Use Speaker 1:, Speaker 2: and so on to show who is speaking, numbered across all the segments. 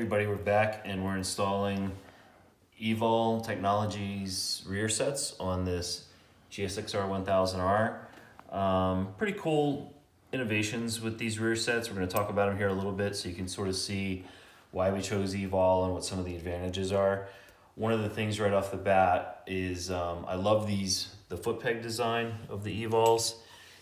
Speaker 1: everybody, we're back and we're installing Evol Technologies rear sets on this GSXR 1000R. Pretty cool innovations with these rear sets. We're going to talk about them here a little bit so you can sort of see why we chose Evol and what some of the advantages are. One of the things right off the bat is I love the foot peg design of the Evols.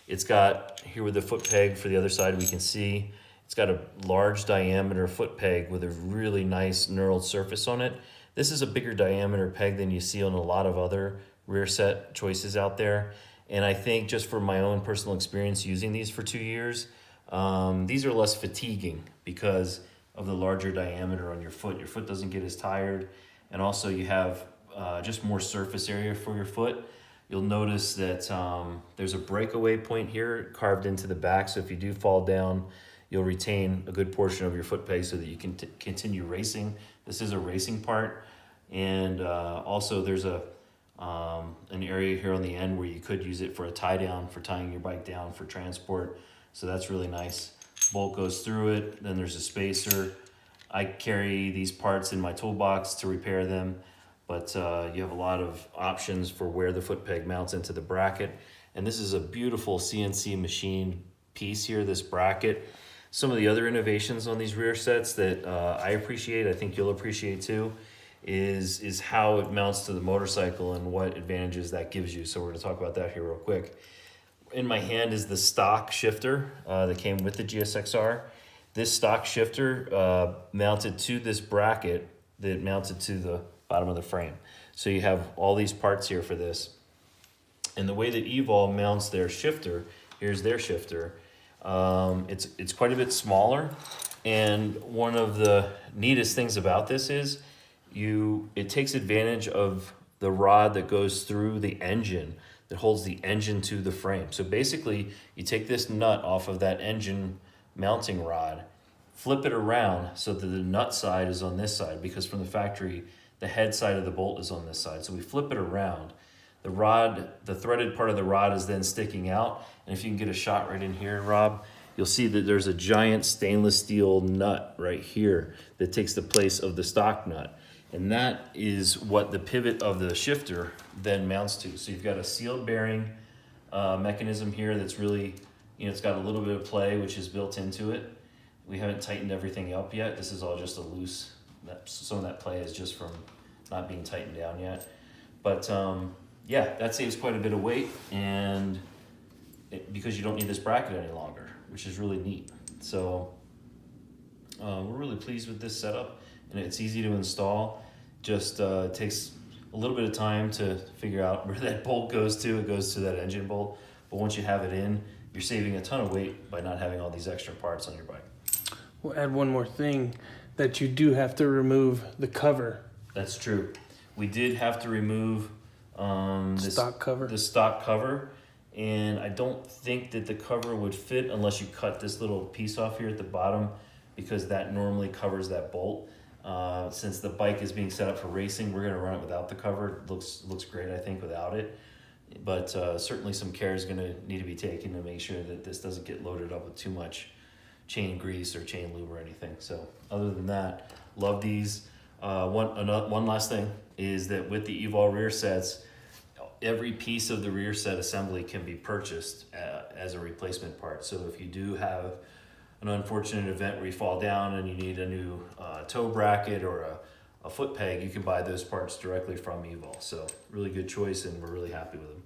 Speaker 1: It's got here with the foot peg for the other side, we can see it's got a large diameter foot peg with a really nice knurled surface on it. This is a bigger diameter peg than you see on a lot of other rear set choices out there. And I think just from my own personal experience using these for 2 years, these are less fatiguing because of the larger diameter on your foot. Your foot doesn't get as tired. And also you have just more surface area for your foot. You'll notice that there's a breakaway point here carved into the back. So if you do fall down, you'll retain a good portion of your foot peg so that you can continue racing. This is a racing part. And also there's an area here on the end where you could use it for a tie down, for tying your bike down for transport. So that's really nice. Bolt goes through it, then there's a spacer. I carry these parts in my toolbox to repair them, but you have a lot of options for where the foot peg mounts into the bracket. And this is a beautiful CNC machined piece here, this bracket. Some of the other innovations on these rear sets that I appreciate, I think you'll appreciate too, is how it mounts to the motorcycle and what advantages that gives you. So we're gonna talk about that here real quick. In my hand is the stock shifter that came with the GSXR. This stock shifter mounted to this bracket that mounted to the bottom of the frame. So you have all these parts here for this. And the way that Evol mounts their shifter, here's their shifter, it's quite a bit smaller. And one of the neatest things about this is it takes advantage of the rod that goes through the engine, that holds the engine to the frame. So basically you take this nut off of that engine mounting rod, flip it around so that the nut side is on this side, because from the factory the head side of the bolt is on this side. So we flip it around. The rod, the threaded part of the rod is then sticking out. And if you can get a shot right in here, Rob, you'll see that there's a giant stainless steel nut right here that takes the place of the stock nut. And that is what the pivot of the shifter then mounts to. So you've got a sealed bearing mechanism here that's really, it's got a little bit of play, which is built into it. We haven't tightened everything up yet. This is all just a loose, some of that play is just from not being tightened down yet. But yeah, that saves quite a bit of weight, and because you don't need this bracket any longer, which is really neat. So we're really pleased with this setup, and it's easy to install. Just takes a little bit of time to figure out where that bolt goes to. It goes to that engine bolt, but once you have it in, you're saving a ton of weight by not having all these extra parts on your bike.
Speaker 2: We'll add one more thing, that you do have to remove the cover.
Speaker 1: That's true. We did have to remove the stock cover, and I don't think that the cover would fit unless you cut this little piece off here at the bottom, because that normally covers that bolt. Since the bike is being set up for racing, we're going to run it without the cover. It looks great, I think, without it. But certainly some care is going to need to be taken to make sure that this doesn't get loaded up with too much chain grease or chain lube or anything. So other than that, love these. One last thing is that with the Evol rear sets, every piece of the rear set assembly can be purchased as a replacement part. So if you do have an unfortunate event where you fall down and you need a new toe bracket or a foot peg, you can buy those parts directly from Evol. So really good choice, and we're really happy with them.